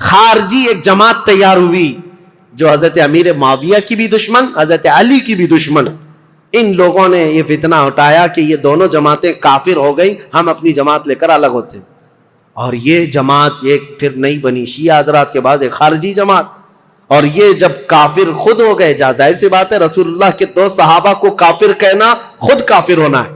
خارجی ایک جماعت تیار ہوئی جو حضرت امیر معاویہ کی بھی دشمن, حضرت علی کی بھی دشمن. ان لوگوں نے یہ فتنہ اٹھایا کہ یہ دونوں جماعتیں کافر ہو گئی, ہم اپنی جماعت لے کر الگ ہوتے. اور یہ جماعت ایک پھر نہیں بنی شیعہ حضرات کے بعد ایک خارجی جماعت. اور یہ جب کافر خود ہو گئے, ظاہر سی بات ہے رسول اللہ کے دو صحابہ کو کافر کہنا خود کافر ہونا ہے.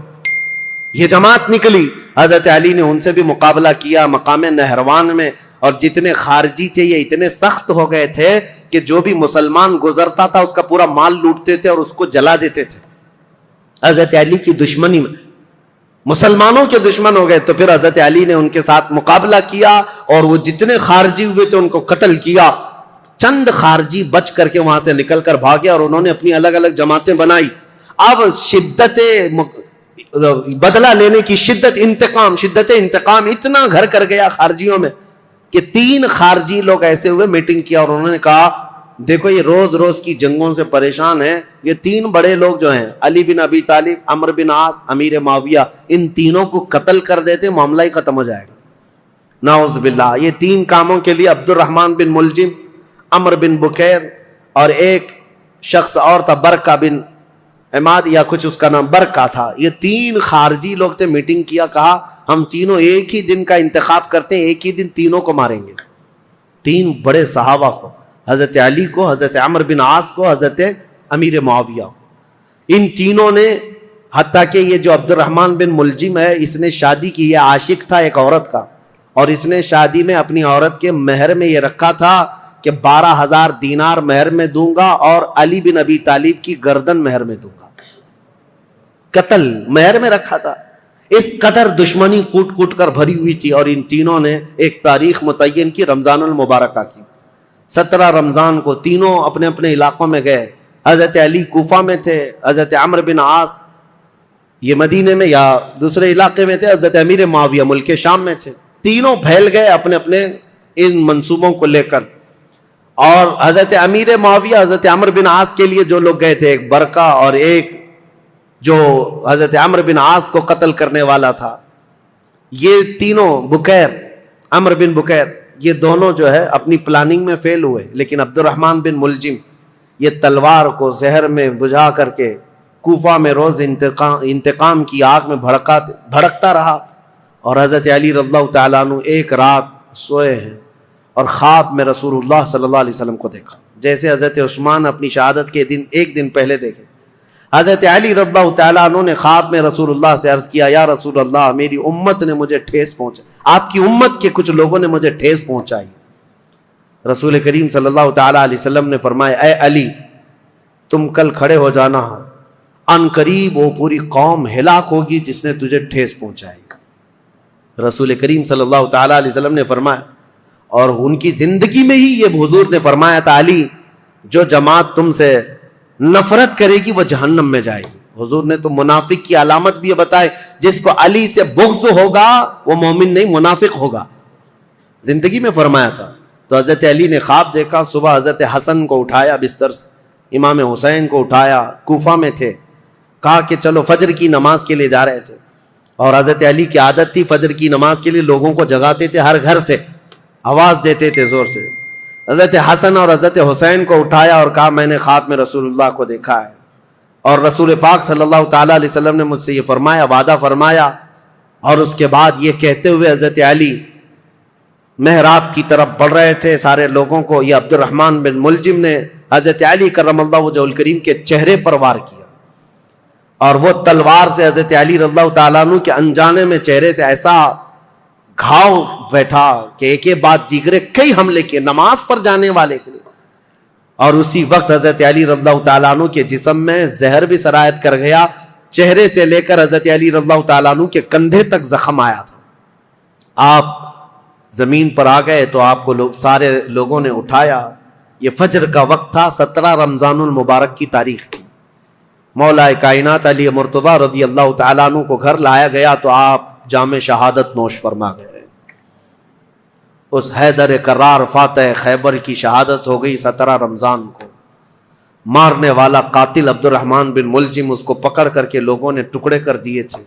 یہ جماعت نکلی, حضرت علی نے ان سے بھی مقابلہ کیا مقام نہروان میں. اور جتنے خارجی تھے یہ اتنے سخت ہو گئے تھے کہ جو بھی مسلمان گزرتا تھا اس کا پورا مال لوٹتے تھے اور اس کو جلا دیتے تھے. حضرت علی کی دشمنی میں مسلمانوں کے دشمن ہو گئے. تو پھر حضرت علی نے ان کے ساتھ مقابلہ کیا اور وہ جتنے خارجی ہوئے تھے ان کو قتل کیا. چند خارجی بچ کر کے وہاں سے نکل کر بھاگے اور انہوں نے اپنی الگ الگ جماعتیں بنائی. اب شدت بدلہ لینے کی شدت انتقام اتنا گھر کر گیا خارجیوں میں کہ 3 خارجی لوگ ایسے ہوئے, میٹنگ کیا اور انہوں نے کہا دیکھو یہ روز روز کی جنگوں سے پریشان ہیں, یہ 3 بڑے لوگ جو ہیں علی بن ابی طالب, عمرو بن عاص, امیر معاویہ, ان تینوں کو قتل کر دیتے معاملہ ہی ختم ہو جائے گا. نعوذ باللہ. یہ 3 کاموں کے لیے عبد الرحمن بن ملجم, عمرو بن بکیر اور ایک شخص اور تھا برکہ بن عماد یا کچھ اس کا نام برکہ تھا. یہ 3 خارجی لوگ تھے, میٹنگ کیا, کہا ہم تینوں ایک ہی دن کا انتخاب کرتے ہیں, ایک ہی دن تینوں کو ماریں گے. 3 بڑے صحابہ کو, حضرت علی کو, حضرت عمرو بن عاص کو, حضرت امیر معاویہ کو. ان تینوں نے, حتیٰ کہ یہ جو عبد الرحمن بن ملجم ہے اس نے شادی کی, یہ عاشق تھا ایک عورت کا, اور اس نے شادی میں اپنی عورت کے مہر میں یہ رکھا تھا کہ 12,000 دینار مہر میں دوں گا اور علی بن ابی طالب کی گردن مہر میں دوں گا. قتل مہر میں رکھا تھا. اس قدر دشمنی کوٹ کوٹ کر بھری ہوئی تھی. اور ان تینوں نے ایک تاریخ متعین کی, رمضان المبارکہ کی. 17 رمضان کو تینوں اپنے اپنے علاقوں میں گئے. حضرت علی کوفہ میں تھے, حضرت عمرو بن عاص یہ مدینے میں یا دوسرے علاقے میں تھے, حضرت امیر معاویہ ملک شام میں تھے. تینوں پھیل گئے اپنے اپنے ان منصوبوں کو لے کر. اور حضرت امیر معاویہ, حضرت عمرو بن عاص کے لیے جو لوگ گئے تھے, ایک برکہ اور ایک جو حضرت عمرو بن عاص کو قتل کرنے والا تھا, یہ تینوں بکیر, عمرو بن بکیر, یہ دونوں جو ہے اپنی پلاننگ میں فیل ہوئے. لیکن عبد الرحمن بن ملجم یہ تلوار کو زہر میں بجھا کر کے کوفہ میں روز انتقام کی آگ میں بھڑکتا رہا. اور حضرت علی رضی اللہ تعالیٰ عنہ ایک رات سوئے ہیں اور خواب میں رسول اللہ صلی اللہ علیہ وسلم کو دیکھا, جیسے حضرت عثمان اپنی شہادت کے دن ایک دن پہلے دیکھے. حضرت علی رضی اللہ تعالیٰ عنہ نے خواب میں رسول اللہ سے عرض کیا, یا رسول اللہ میری امت نے مجھے ٹھیس پہنچا, آپ کی امت کے کچھ لوگوں نے مجھے ٹھیس پہنچائی. رسول کریم صلی اللہ تعالیٰ علیہ وسلم نے فرمایا, اے علی تم کل کھڑے ہو جانا, ان قریب وہ پوری قوم ہلاک ہوگی جس نے تجھے ٹھیس پہنچائی. رسول کریم صلی اللہ تعالیٰ علیہ وسلم نے فرمایا, اور ان کی زندگی میں ہی یہ حضور نے فرمایا تھا, علی جو جماعت تم سے نفرت کرے گی وہ جہنم میں جائے گی. حضور نے تو منافق کی علامت بھی بتائے, جس کو علی سے بغض ہوگا وہ مومن نہیں منافق ہوگا, زندگی میں فرمایا تھا. تو حضرت علی نے خواب دیکھا, صبح حضرت حسن کو اٹھایا بستر سے, امام حسین کو اٹھایا, کوفہ میں تھے, کہا کہ چلو فجر کی نماز کے لیے جا رہے تھے. اور حضرت علی کی عادت تھی فجر کی نماز کے لیے لوگوں کو جگاتے تھے, ہر گھر سے آواز دیتے تھے زور سے. حضرت حسن اور حضرت حسین کو اٹھایا اور کہا میں نے خواب میں رسول اللہ کو دیکھا ہے, اور رسول پاک صلی اللہ تعالیٰ علیہ وسلم نے مجھ سے یہ فرمایا, وعدہ فرمایا. اور اس کے بعد یہ کہتے ہوئے حضرت علی محراب کی طرف بڑھ رہے تھے سارے لوگوں کو. یہ عبد الرحمن بن ملجم نے حضرت علی کرم اللہ وجہہ الکریم کے چہرے پر وار کیا, اور وہ تلوار سے حضرت علی رضی اللہ تعالیٰ عنہ کے انجانے میں چہرے سے ایسا گھاؤ بیٹھا کہ ایک ایک بات دیگرے کئی حملے کیے نماز پر جانے والے کے لیے. اور اسی وقت حضرت علی رضی اللہ تعالیٰ عنہ کے جسم میں زہر بھی سرایت کر گیا, چہرے سے لے کر حضرت علی رضی اللہ تعالیٰ عنہ کے کندھے تک زخم آیا تھا. آپ زمین پر آ گئے تو آپ کو سارے لوگوں نے اٹھایا. یہ فجر کا وقت تھا, 17 رمضان المبارک کی تاریخ تھی. مولا کائنات علی مرتضیٰ رضی اللہ تعالیٰ عنہ کو گھر لایا گیا تو آپ جام شہادت نوش فرما گئے. اس حیدر کرار فاتح خیبر کی شہادت ہو گئی 17 رمضان کو. مارنے والا قاتل عبد الرحمن بن ملجم, اس کو پکڑ کر کے لوگوں نے ٹکڑے کر دیے تھے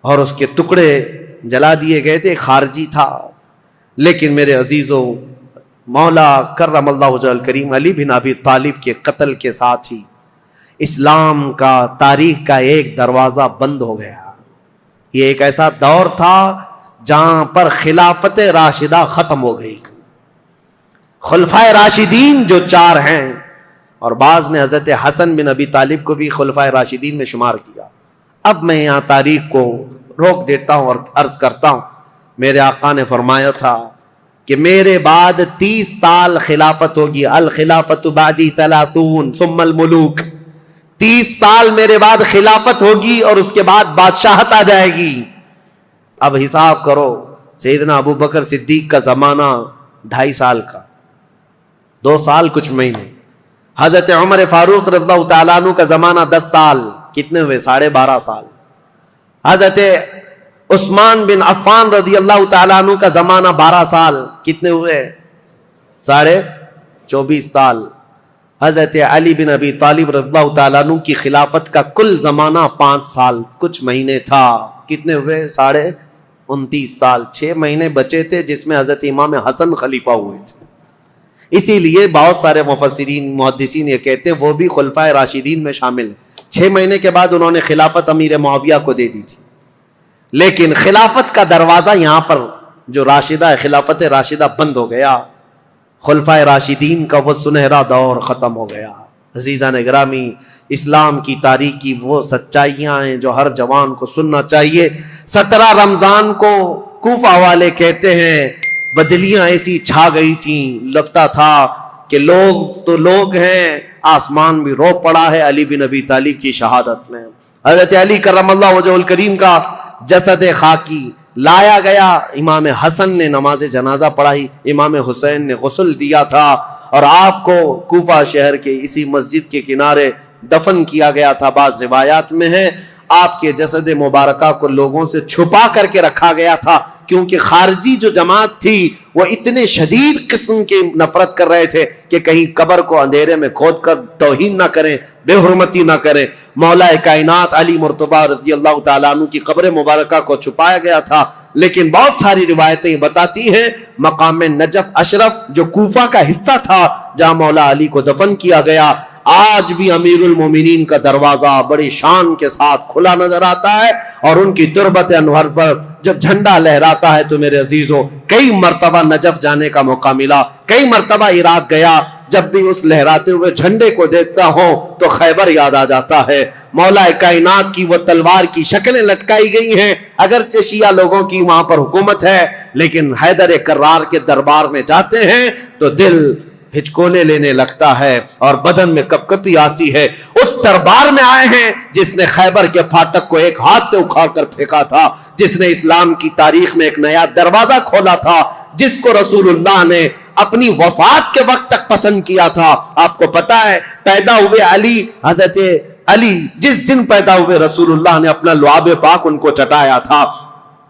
اور اس کے ٹکڑے جلا دیے گئے تھے. خارجی تھا, لیکن میرے عزیزوں، مولا کرم اللہ وجہ الکریم علی بن ابی طالب کے قتل کے ساتھ ہی اسلام کا تاریخ کا ایک دروازہ بند ہو گیا۔ یہ ایک ایسا دور تھا جہاں پر خلافت راشدہ ختم ہو گئی۔ خلفائے راشدین جو 4 ہیں، اور بعض نے حضرت حسن بن ابی طالب کو بھی خلفائے راشدین میں شمار کیا۔ اب میں یہاں تاریخ کو روک دیتا ہوں اور عرض کرتا ہوں، میرے آقا نے فرمایا تھا کہ میرے بعد 30 سال خلافت ہوگی، الخلافت بعدی 30 ثم الملوک، 30 سال میرے بعد خلافت ہوگی اور اس کے بعد بادشاہت آ جائے گی۔ اب حساب کرو، سیدنا ابو بکر صدیق کا زمانہ 2.5 سال کا، 2 سال کچھ مہینے۔ حضرت عمر فاروق رضی اللہ تعالیٰ عنہ کا زمانہ 10 سال، کتنے ہوئے؟ 12.5 سال۔ حضرت عثمان بن عفان رضی اللہ تعالیٰ عنہ کا زمانہ 12 سال، کتنے ہوئے؟ 24.5 سال۔ حضرت علی بن ابی طالب رضی اللہ تعالیٰ عنہ کی خلافت کا کل زمانہ 5 سال کچھ مہینے تھا، کتنے ہوئے؟ 29.5 سال۔ 6 مہینے بچے تھے جس میں حضرت امام حسن خلیفہ ہوئے تھے۔ اسی لیے بہت سارے مفسرین محدثین یہ کہتے ہیں وہ بھی خلفائے راشدین میں شامل ہیں۔ 6 مہینے کے بعد انہوں نے خلافت امیر معاویہ کو دے دی تھی، لیکن خلافت کا دروازہ یہاں پر جو راشدہ ہے، خلافت راشدہ بند ہو گیا، خلفائے راشدین کا وہ سنہرا دور ختم ہو گیا۔ عزیزان گرامی، اسلام کی تاریخ کی وہ سچائیاں ہیں جو ہر جوان کو سننا چاہیے۔ 17 رمضان کو کوفہ والے کہتے ہیں بدلیاں ایسی چھا گئی تھیں، لگتا تھا کہ لوگ تو لوگ ہیں، آسمان بھی رو پڑا ہے علی بن ابی طالب کی شہادت میں۔ حضرت علی کرم اللہ وجہ الکریم کا جسد خاکی لایا گیا، امام حسن نے نماز جنازہ پڑھائی، امام حسین نے غسل دیا تھا، اور آپ کو کوفہ شہر کے اسی مسجد کے کنارے دفن کیا گیا تھا۔ بعض روایات میں ہے آپ کے جسد مبارکہ کو لوگوں سے چھپا کر کے رکھا گیا تھا، کیونکہ خارجی جو جماعت تھی وہ اتنے شدید قسم کی نفرت کر رہے تھے کہ کہیں قبر کو اندھیرے میں کھود کر توہین نہ کریں، بے حرمتی نہ کریں۔ مولا کائنات علی مرتضیٰ رضی اللہ تعالیٰ عنہ کی قبر مبارکہ کو چھپایا گیا تھا، لیکن بہت ساری روایتیں بتاتی ہیں مقام نجف اشرف جو کوفہ کا حصہ تھا جہاں مولا علی کو دفن کیا گیا، آج بھی امیر المومنین کا دروازہ بڑی شان کے ساتھ کھلا نظر آتا ہے، اور ان کی تربت انور پر جب جھنڈا لہراتا ہے تو میرے عزیزوں کئی مرتبہ نجف جانے کا موقع ملا، کئی مرتبہ عراق گیا، جب بھی اس لہراتے ہوئے جھنڈے کو دیکھتا ہوں تو خیبر یاد آ جاتا ہے۔ مولا کائنات کی وہ تلوار کی شکلیں لٹکائی گئی ہیں، اگرچہ شیعہ لوگوں کی وہاں پر حکومت ہے، لیکن حیدر کرار کے دربار میں جاتے ہیں تو دل ہچکولے لینے لگتا ہے اور بدن میں کپ کپی آتی ہے۔ اس دربار میں آئے ہیں جس نے خیبر کے پھاٹک کو ایک ہاتھ سے اکھاڑ کر پھینکا تھا، جس نے اسلام کی تاریخ میں ایک نیا دروازہ کھولا تھا، جس کو رسول اللہ نے اپنی وفات کے وقت تک پسند کیا تھا۔ آپ کو پتا ہے پیدا ہوئے علی، حضرت علی جس دن پیدا ہوئے رسول اللہ نے اپنا لعاب پاک ان کو چٹایا تھا۔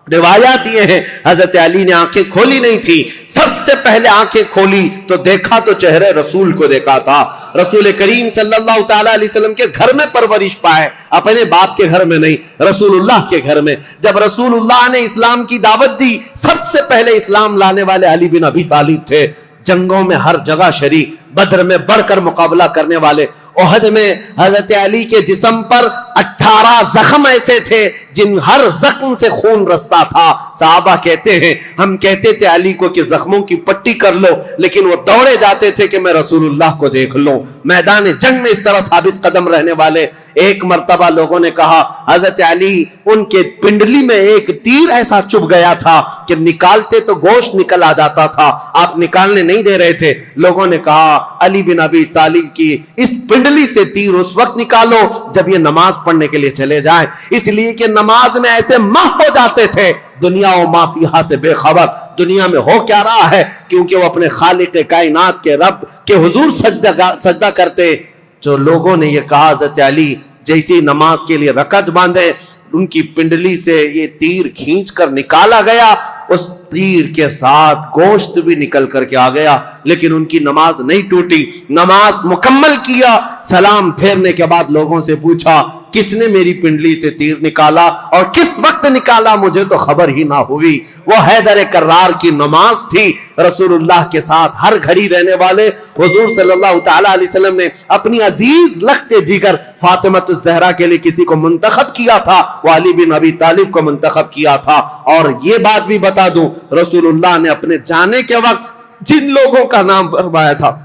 روایات یہ ہے حضرت علی نے آنکھیں کھولی نہیں تھی، سب سے پہلے آنکھیں کھولی تو دیکھا تو چہرے رسول کو دیکھا تھا۔ رسول کریم صلی اللہ تعالی علیہ وسلم کے گھر میں پرورش پائے، اپنے باپ کے گھر میں نہیں، رسول اللہ کے گھر میں۔ جب رسول اللہ نے اسلام کی دعوت دی، سب سے پہلے اسلام لانے والے علی بن ابی طالب تھے۔ جنگوں میں ہر جگہ شریک، بدر میں بڑھ کر مقابلہ کرنے والے، احد میں حضرت علی کے جسم پر 18 زخم ایسے تھے جن ہر زخم سے خون رستا تھا۔ صحابہ کہتے ہیں ہم کہتے تھے علی کو کہ زخموں کی پٹی کر لو، لیکن وہ دوڑے جاتے تھے کہ میں رسول اللہ کو دیکھ لوں۔ میدان جنگ میں اس طرح ثابت قدم رہنے والے۔ ایک مرتبہ لوگوں نے کہا حضرت علی ان کے پنڈلی میں ایک تیر ایسا چبھ گیا تھا کہ نکالتے تو گوشت نکل آ جاتا تھا، آپ نکالنے نہیں دے رہے تھے۔ لوگوں نے کہا علی بن ابی طالب کی اس پنڈلی سے تیر اس وقت نکالو جب یہ نماز پڑھنے کے لیے چلے جائیں، اس لیے کہ نماز میں ایسے ماہ ہو جاتے تھے دنیا و ما فیہا سے بے خبر، دنیا میں ہو کیا رہا ہے، کیونکہ وہ اپنے خالق کائنات کے رب کے حضور سجدہ کرتے۔ جو لوگوں نے یہ کہا حضرت علی جیسی نماز کے لیے رکعت باندھے، ان کی پنڈلی سے یہ تیر کھینچ کر نکالا گیا، اس تیر کے ساتھ گوشت بھی نکل کر کے آ گیا، لیکن ان کی نماز نہیں ٹوٹی۔ نماز مکمل کیا، سلام پھیرنے کے بعد لوگوں سے پوچھا کس نے میری پنڈلی سے تیر نکالا اور کس وقت نکالا مجھے تو خبر ہی نہ ہوئی۔ وہ حیدر کرار کی نماز تھی۔ رسول اللہ کے ساتھ ہر گھڑی رہنے والے حضور صلی اللہ تعالی علیہ وسلم نے اپنی عزیز لخت جگر فاطمہ الزہرا کے لیے کسی کو منتخب کیا تھا، وہ علی بن ابی طالب کو منتخب کیا تھا۔ اور یہ بات بھی بتا دوں، رسول اللہ نے اپنے جانے کے وقت جن لوگوں کا نام فرمایا تھا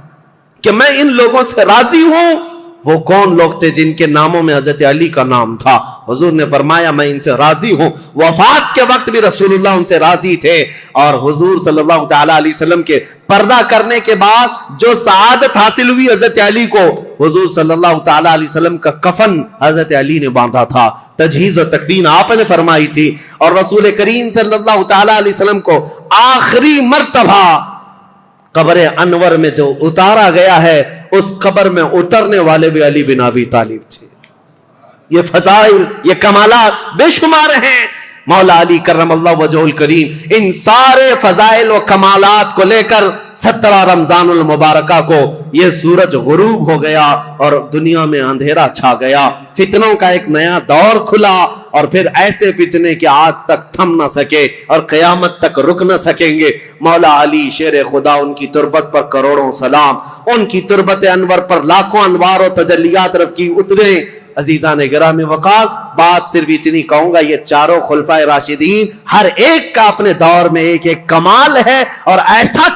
کہ میں ان لوگوں سے راضی ہوں، وہ کون لوگ تھے جن کے ناموں میں حضرت علی کا نام تھا؟ حضور نے فرمایا میں ان سے راضی ہوں۔ وفات کے وقت بھی رسول اللہ ان سے راضی تھے، اور حضور صلی اللہ تعالی علیہ وسلم کے پردہ کرنے کے بعد جو سعادت حاصل ہوئی حضرت علی کو، حضور صلی اللہ تعالی علیہ وسلم کا کفن حضرت علی نے باندھا تھا، تجہیز و تکفین آپ نے فرمائی تھی، اور رسول کریم صلی اللہ تعالی علیہ وسلم کو آخری مرتبہ قبر انور میں جو اتارا گیا ہے، اس قبر میں اترنے والے بھی علی بن ابی طالب تھے۔ یہ فضائل، یہ کمالات بے شمار ہیں۔ مولا علی کرم اللہ وجہہ الکریم ان سارے فضائل و کمالات کو لے کر 17 رمضان المبارکہ کو یہ سورج غروب ہو گیا اور دنیا میں اندھیرا چھا گیا، فتنوں کا ایک نیا دور کھلا، اور پھر ایسے فتنے کہ آج تک تھم نہ سکے اور قیامت تک رک نہ سکیں گے۔ مولا علی شیر خدا، ان کی تربت پر کروڑوں سلام، ان کی تربت انور پر لاکھوں انوار و تجلیات رب کی اترے۔ عزیزان گرامی وقار، بات صرف اتنی کہوں گا، یہ چاروں خلفائے راشدین ہر ایک کا اپنے دور میں ایک ایک کمال ہے، اور ایسا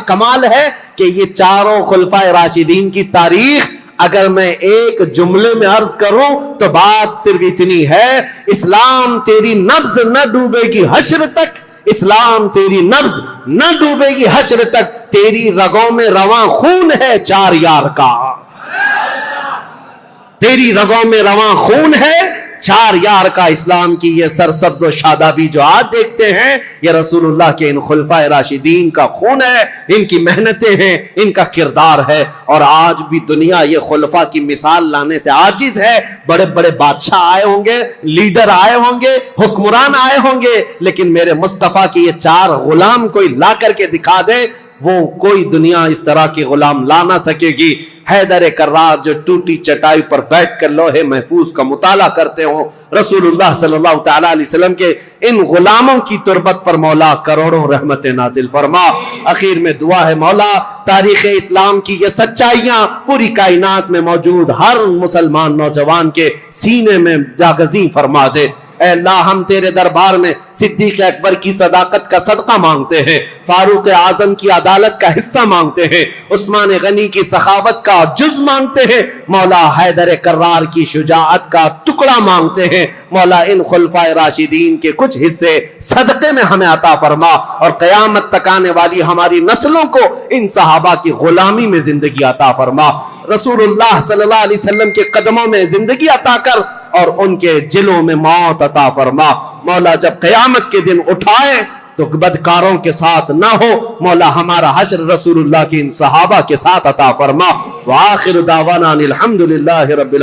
کمال ہے کہ یہ چاروں خلفائے راشدین کی تاریخ اگر میں ایک جملے میں عرض کروں تو بات صرف اتنی ہے: اسلام تیری نبض نہ ڈوبے گی حشر تک، اسلام تیری نبض نہ ڈوبے گی حشر تک، تیری رگوں میں رواں خون ہے 4 یار کا، تیری رگوں میں رواں خون ہے 4 یار کا۔ اسلام کی یہ سرسبز و شادابی جو آج دیکھتے ہیں، یہ رسول اللہ کے ان خلفائے راشدین کا خون ہے، ان کی محنتیں ہیں، ان کا کردار ہے، اور آج بھی دنیا یہ خلفاء کی مثال لانے سے عاجز ہے۔ بڑے بڑے بادشاہ آئے ہوں گے، لیڈر آئے ہوں گے، حکمران آئے ہوں گے، لیکن میرے مصطفیٰ کی یہ 4 غلام کوئی لا کر کے دکھا دے، وہ کوئی دنیا اس طرح کی غلام لا نہ سکے گی۔ حیدر کرار جو ٹوٹی چٹائی پر بیٹھ کر لوہے محفوظ کا مطالعہ کرتے ہوں، رسول اللہ صلی اللہ تعالی علیہ وسلم کے ان غلاموں کی تربت پر مولا کروڑوں رحمت نازل فرما۔ اخیر میں دعا ہے مولا تاریخ اسلام کی یہ سچائیاں پوری کائنات میں موجود ہر مسلمان نوجوان کے سینے میں جاگزیں فرما دے۔ اے اللہ، ہم تیرے دربار میں صدیق اکبر کی صداقت کا صدقہ مانگتے ہیں، فاروق اعظم کی عدالت کا حصہ مانگتے ہیں، عثمان غنی کی سخاوت کا جز مانگتے ہیں، مولا حیدر کرار کی شجاعت کا ٹکڑا مانگتے ہیں۔ مولا ان خلفائے راشدین کے کچھ حصے صدقے میں ہمیں عطا فرما، اور قیامت تک آنے والی ہماری نسلوں کو ان صحابہ کی غلامی میں زندگی عطا فرما۔ رسول اللہ صلی اللہ علیہ وسلم کے قدموں میں زندگی عطا کر اور ان کے جلوں میں موت عطا فرما۔ مولا جب قیامت کے دن اٹھائے تو بدکاروں کے ساتھ نہ ہو، مولا ہمارا حشر رسول اللہ کے ان صحابہ کے ساتھ عطا فرما۔ وآخر دعوانا الحمدللہ رب العالمین۔